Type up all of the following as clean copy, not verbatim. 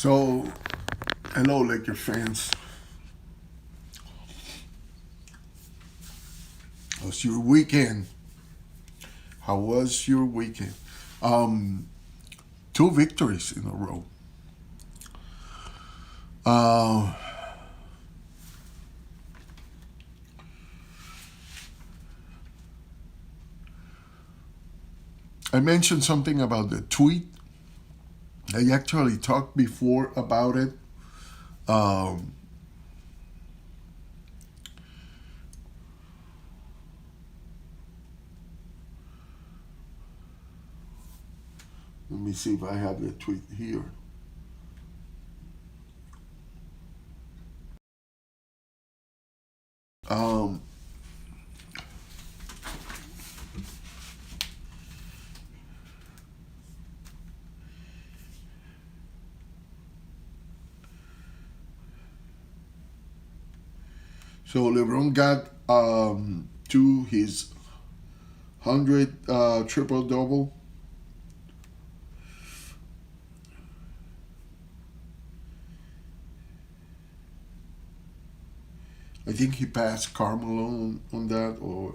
So, hello, Lakers fans. How's your weekend? How was your weekend? Um, Two victories in a row. Uh, I mentioned something about the tweet. I actually talked before about it. Um, Let me see if I have the tweet here. Um, so LeBron got to his 100 triple double. I think he passed Carmelo on that, or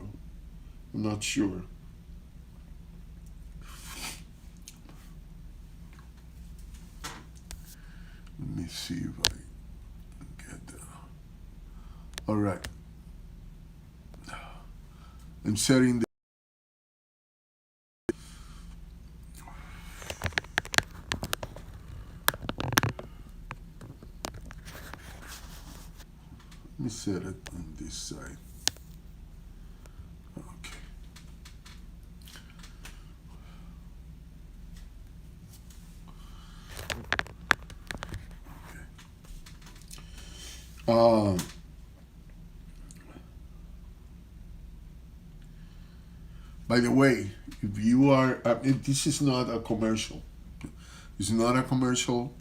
I'm not sure. Let me see if I get that. All right. I'm setting the. Let me set it on this side. Okay. Um, by the way, if you are, this is not a commercial. It's not a commercial.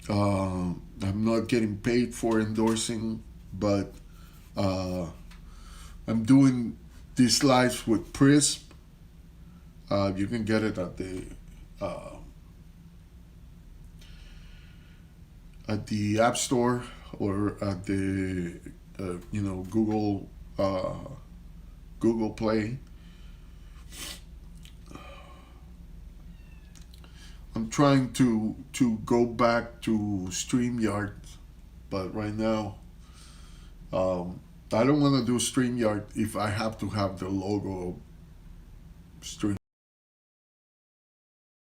I'm not getting paid for endorsing, but uh, I'm doing these lives with Prism. You can get it uh, at the App Store or at the Google Google Play. I'm trying to go back to StreamYard, but right now I don't want to do StreamYard if I have to have the logo of Stream,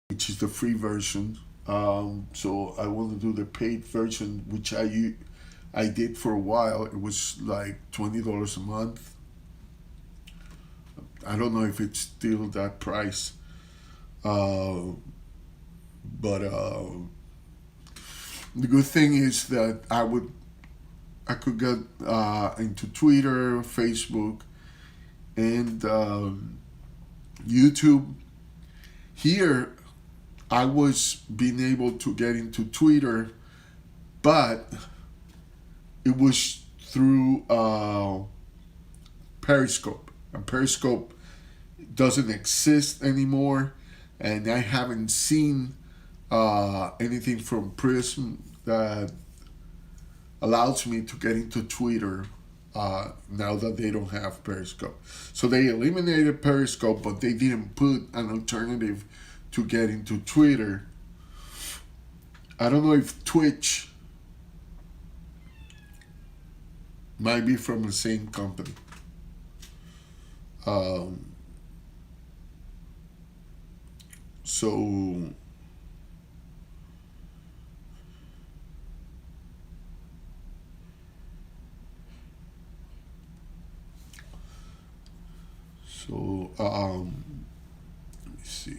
which is the free version. So I want to do the paid version, which I did for a while. It was like $20 a month. I don't know if it's still that price, uh, but the good thing is that I could get into Twitter, Facebook, and YouTube. Here, I was being able to get into Twitter, but it was through Periscope. And Periscope doesn't exist anymore, and I haven't seen anything from Prism that allows me to get into Twitter now that they don't have Periscope. So they eliminated Periscope, but they didn't put an alternative to get into Twitter. I don't know if Twitch might be from the same company. Um, so let me see.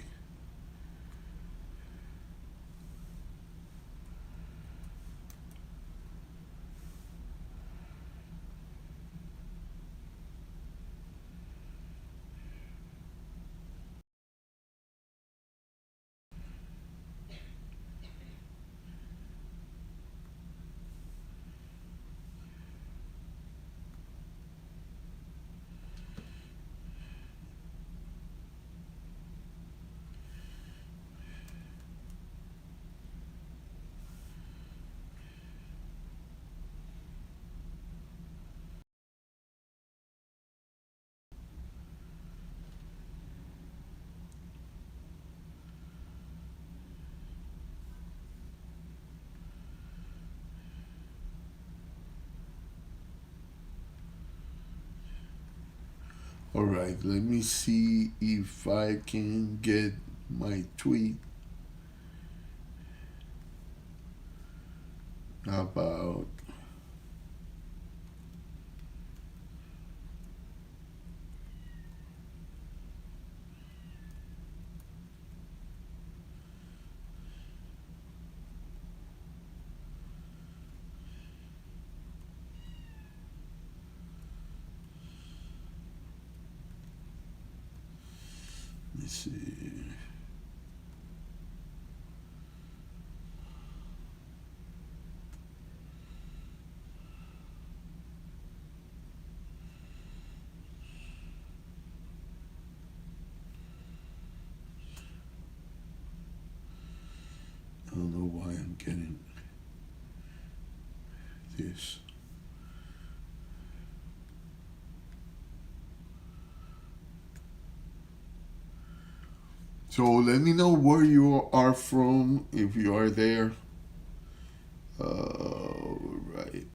All right, let me see if I can get my tweet about. Let me see. I don't know why I'm getting this. So let me know where you are from if you are there. Right.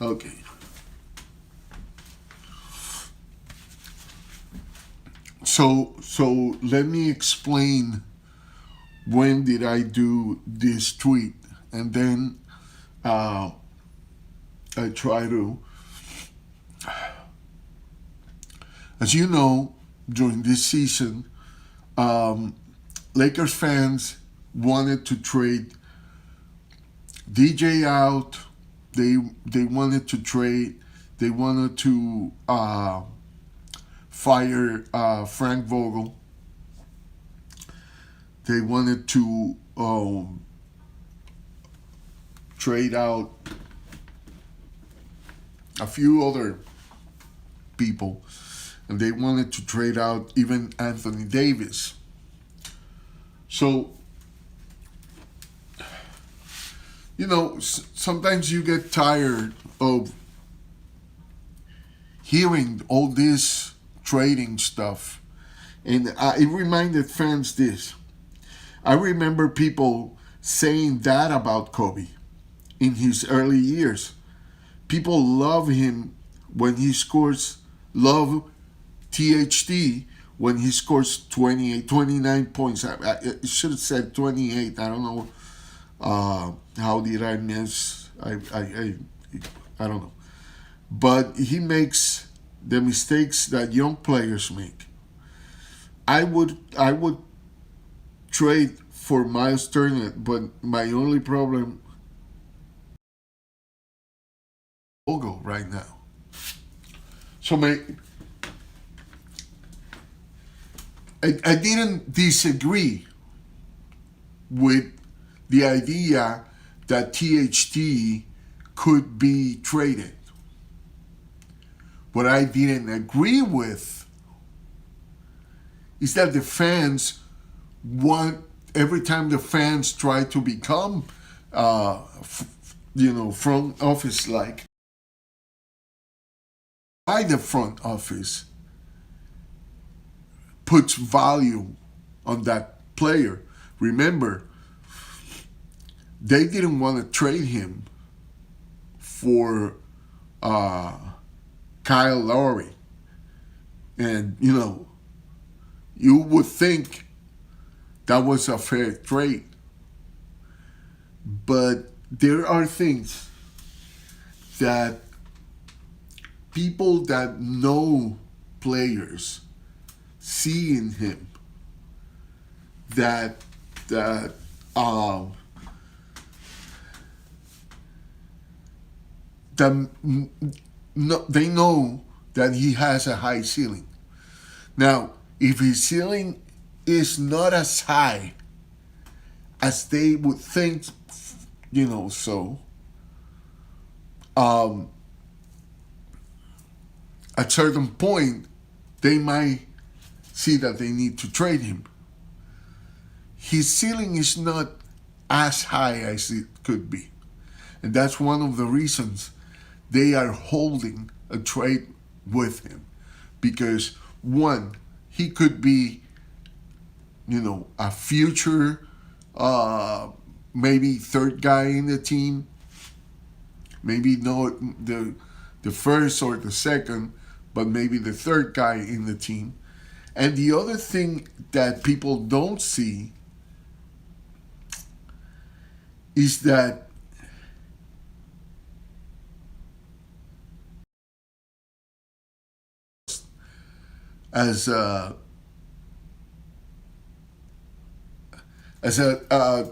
Okay. So let me explain when did I do this tweet, and then I try to, as you know, during this season, Lakers fans wanted to trade DJ out. They wanted to trade. They wanted to fire Frank Vogel. They wanted to trade out a few other people, and they wanted to trade out even Anthony Davis. So, you know, sometimes you get tired of hearing all this trading stuff, and it reminded fans this. I remember people saying that about Kobe in his early years. People love him when he scores, love THT when he scores 28, 29 points. I should have said 28. I don't know. How did I miss? I don't know. But he makes the mistakes that young players make. I would trade for Miles Turner, but my only problem Vogel right now. So I didn't disagree with the idea that THT could be traded. What I didn't agree with is that the fans want, every time the fans try to become, front office like, by the front office puts value on that player. Remember, they didn't want to trade him for Kyle Lowry. And, you would think that was a fair trade. But there are things that people that know players see in him that they know that he has a high ceiling. Now, if his ceiling is not as high as they would think, so um, at certain point, they might see that they need to trade him. His ceiling is not as high as it could be. And that's one of the reasons they are holding a trade with him. Because, one, he could be, a future, maybe third guy in the team. Maybe not the first or the second, but maybe the third guy in the team. And the other thing that people don't see is that as a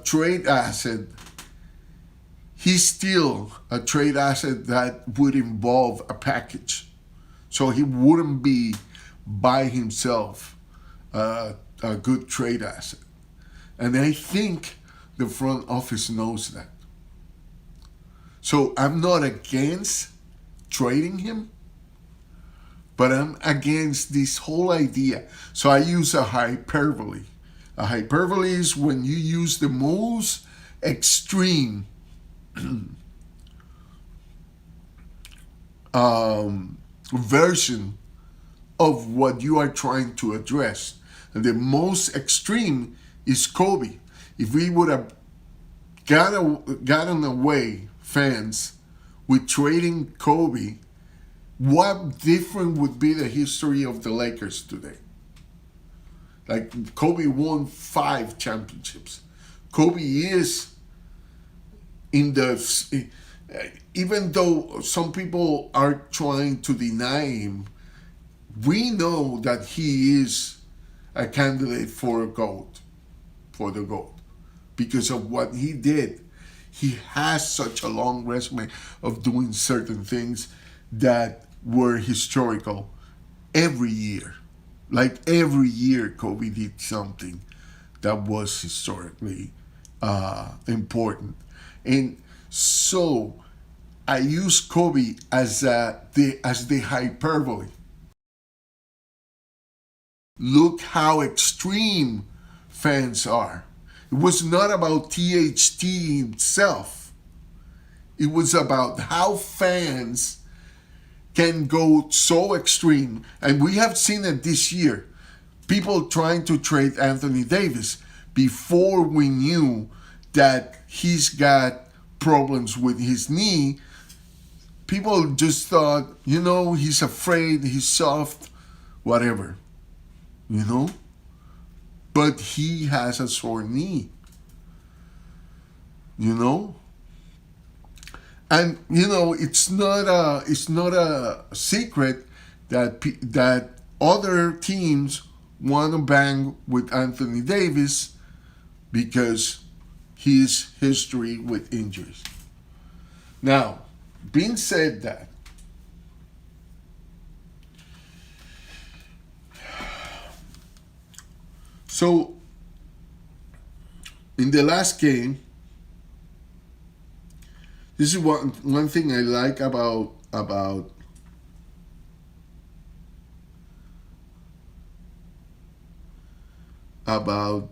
trade asset, he's still a trade asset that would involve a package. So he wouldn't be by himself a good trade asset. And I think the front office knows that. So I'm not against trading him, but I'm against this whole idea. So I use a hyperbole. A hyperbole is when you use the most extreme version of what you are trying to address. And the most extreme is Kobe. If we would have gotten away, fans, with trading Kobe, what different would be the history of the Lakers today? Like, Kobe won 5 championships. Kobe is in the, even though some people are trying to deny him, we know that he is a candidate for the GOAT, because of what he did. He has such a long resume of doing certain things that were historical every year. Like every year, Kobe did something that was historically important. And so I use Kobe as the hyperbole. Look how extreme fans are. It was not about THT himself. It was about how fans can go so extreme. And we have seen it this year. People trying to trade Anthony Davis before we knew that he's got problems with his knee. People just thought, he's afraid, he's soft, whatever. But he has a sore knee. And it's not a secret that other teams want to bang with Anthony Davis because his history with injuries. Now, being said that, so in the last game, this is one thing I like about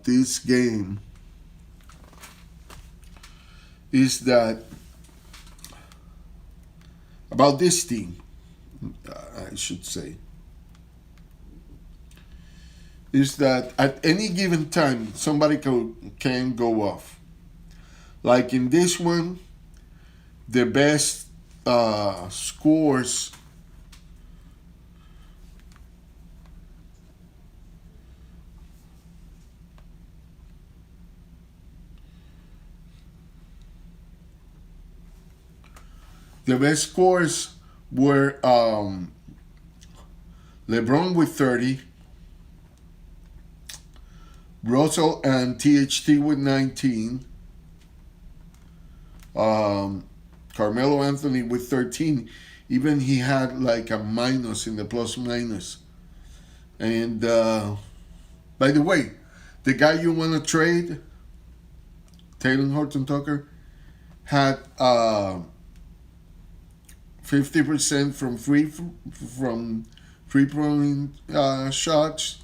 this game is that about this team, I should say, is that at any given time somebody can go off. Like in this one, the best scores were LeBron with 30, Russell and THT with 19, Carmelo Anthony with 13. Even he had like a minus in the plus minus. And by the way, the guy you want to trade, Taylor Horton Tucker, had 50% from free throwing shots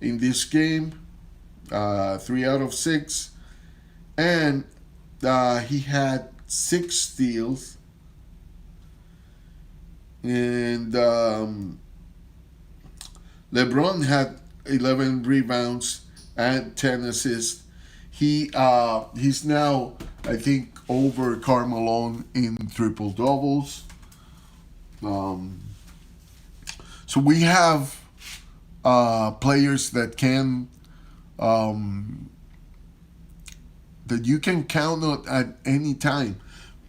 in this game, 3 out of 6, and he had 6 steals, and LeBron had 11 rebounds and 10 assists. He's now, I think, over Karl Malone in triple doubles. So we have players that can that you can count on at any time.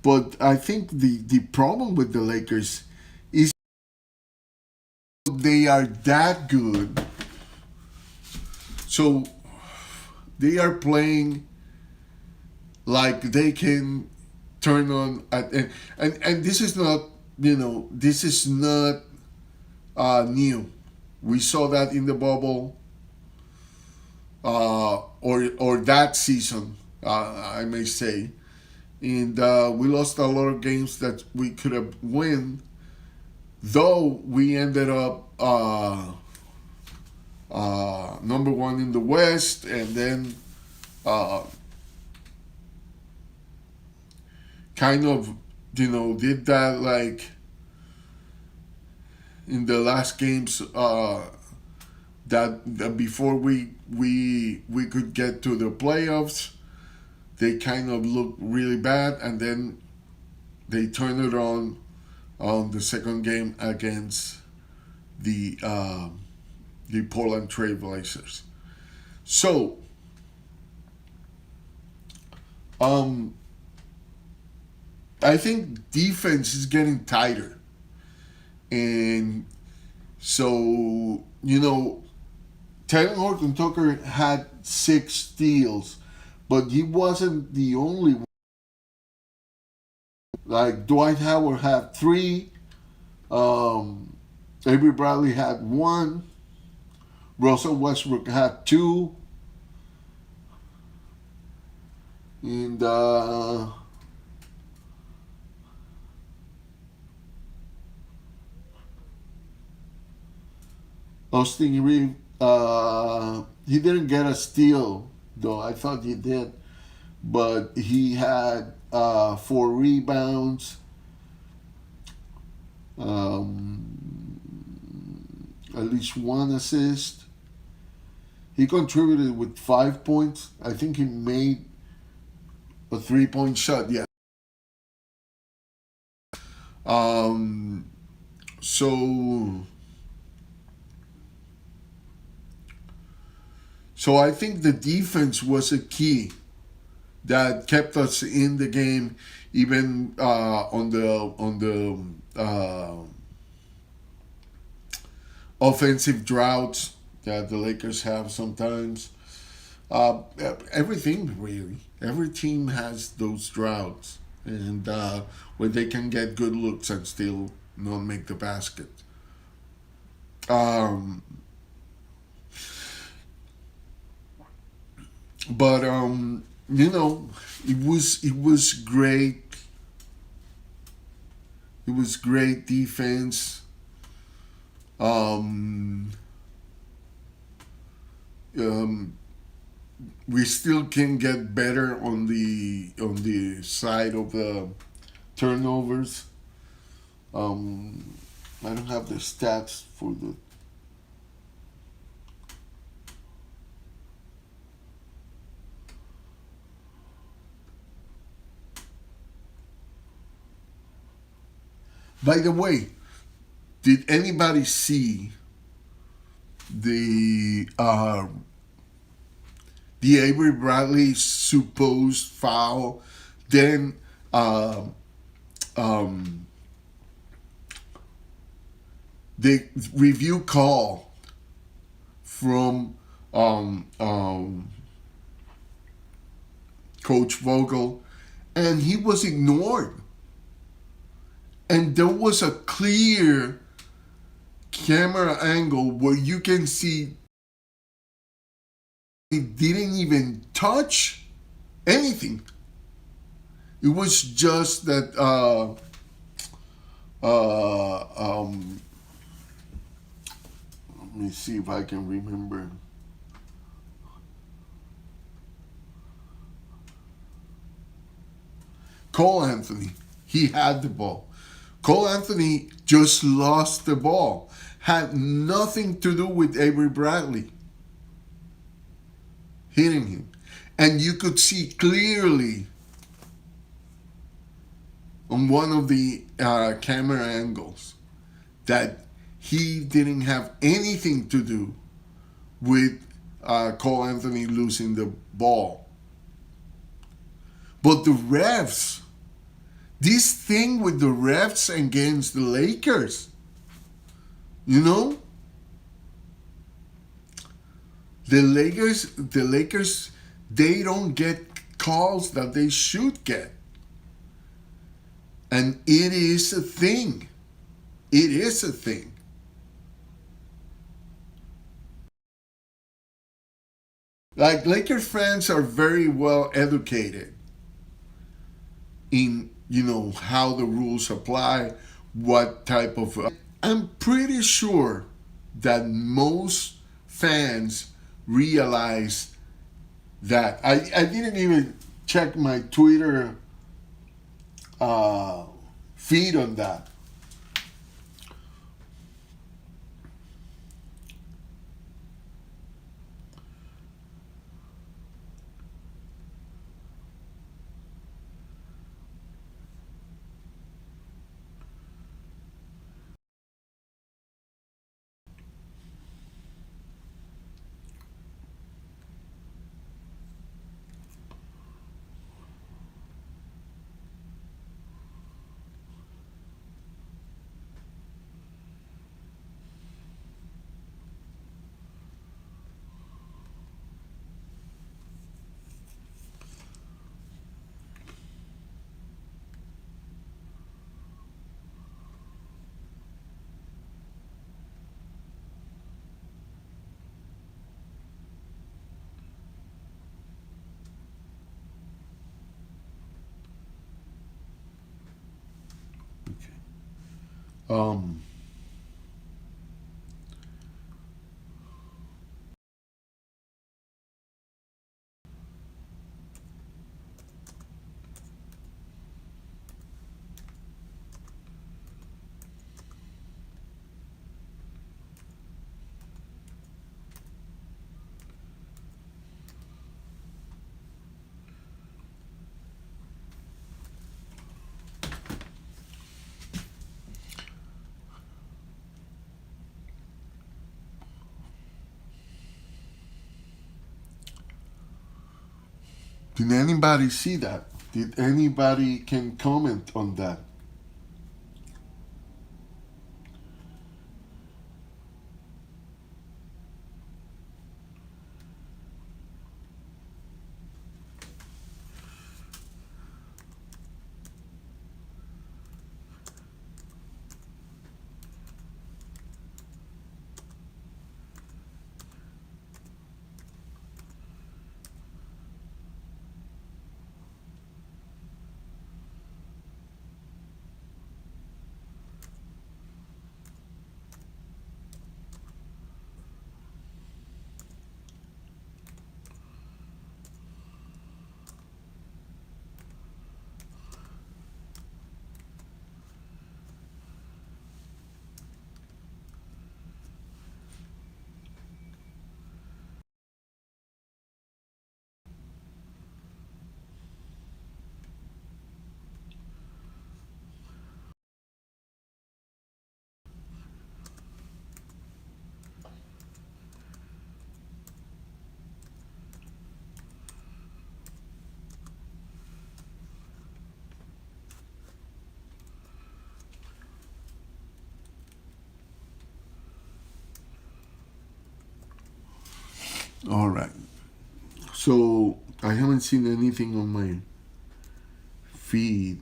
But I think the problem with the Lakers is they are that good. So they are playing like they can turn on and this is not, this is not new. We saw that in the bubble, or that season, I may say, and we lost a lot of games that we could have won, though we ended up number 1 in the West, and then kind of, did that like in the last games, that before we could get to the playoffs, they kind of looked really bad, and then they turned it on the second game against the Portland Trail Blazers. So I think defense is getting tighter. And so, Taylor Horton Tucker had 6 steals, but he wasn't the only one. Like Dwight Howard had 3, Avery Bradley had 1, Russell Westbrook had 2, and Austin Reeves, he didn't get a steal, though. I thought he did. But he had 4 rebounds, at least 1 assist. He contributed with 5 points. I think he made a 3-point shot, yeah. So I think the defense was a key that kept us in the game, even on the offensive droughts that the Lakers have sometimes. Everything really, every team has those droughts, and where they can get good looks and still not make the basket. But it was great. It was great defense. We still can get better on the side of the turnovers. I don't have the stats for the. By the way, did anybody see the Avery Bradley supposed foul? Then the review call from Coach Vogel, and he was ignored. And there was a clear camera angle where you can see he didn't even touch anything. It was just that Let me see if I can remember. Cole Anthony, he had the ball. Cole Anthony just lost the ball. Had nothing to do with Avery Bradley hitting him. And you could see clearly on one of the camera angles that he didn't have anything to do with Cole Anthony losing the ball. But the refs, this thing with the refs against the Lakers, you know, the Lakers, they don't get calls that they should get. And it is a thing. It is a thing. Like, Lakers fans are very well educated in, how the rules apply, what type of. I'm pretty sure that most fans realize that. I didn't even check my Twitter feed on that. Um, did anybody see that? Did anybody can comment on that? All right. So I haven't seen anything on my feed.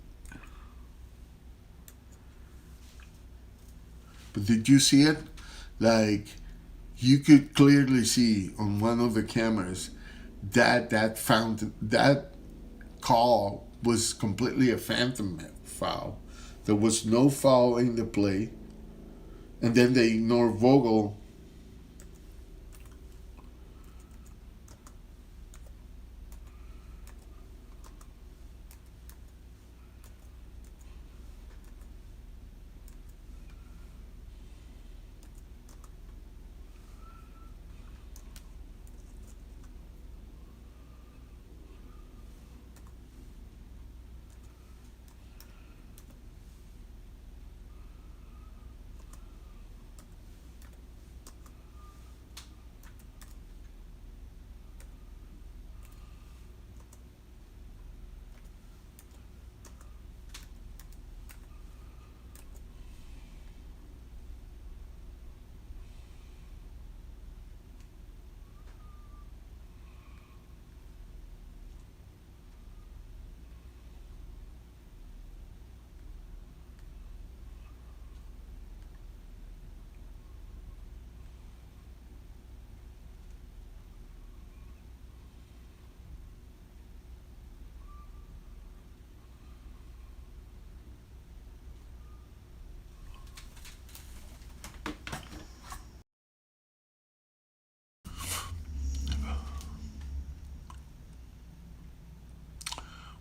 But did you see it? Like, you could clearly see on one of the cameras that call was completely a phantom foul. There was no foul in the play. And then they ignore Vogel.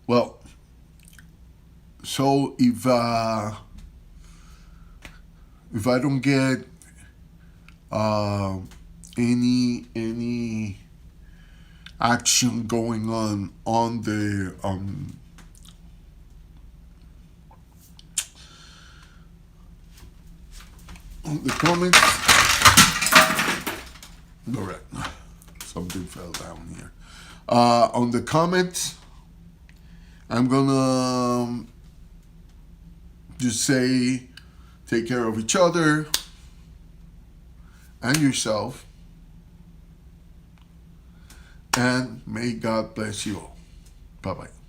Well, so if I don't get any action going on the comments. All right, something fell down here. On the comments, I'm gonna just say, take care of each other and yourself, and may God bless you all. Bye-bye.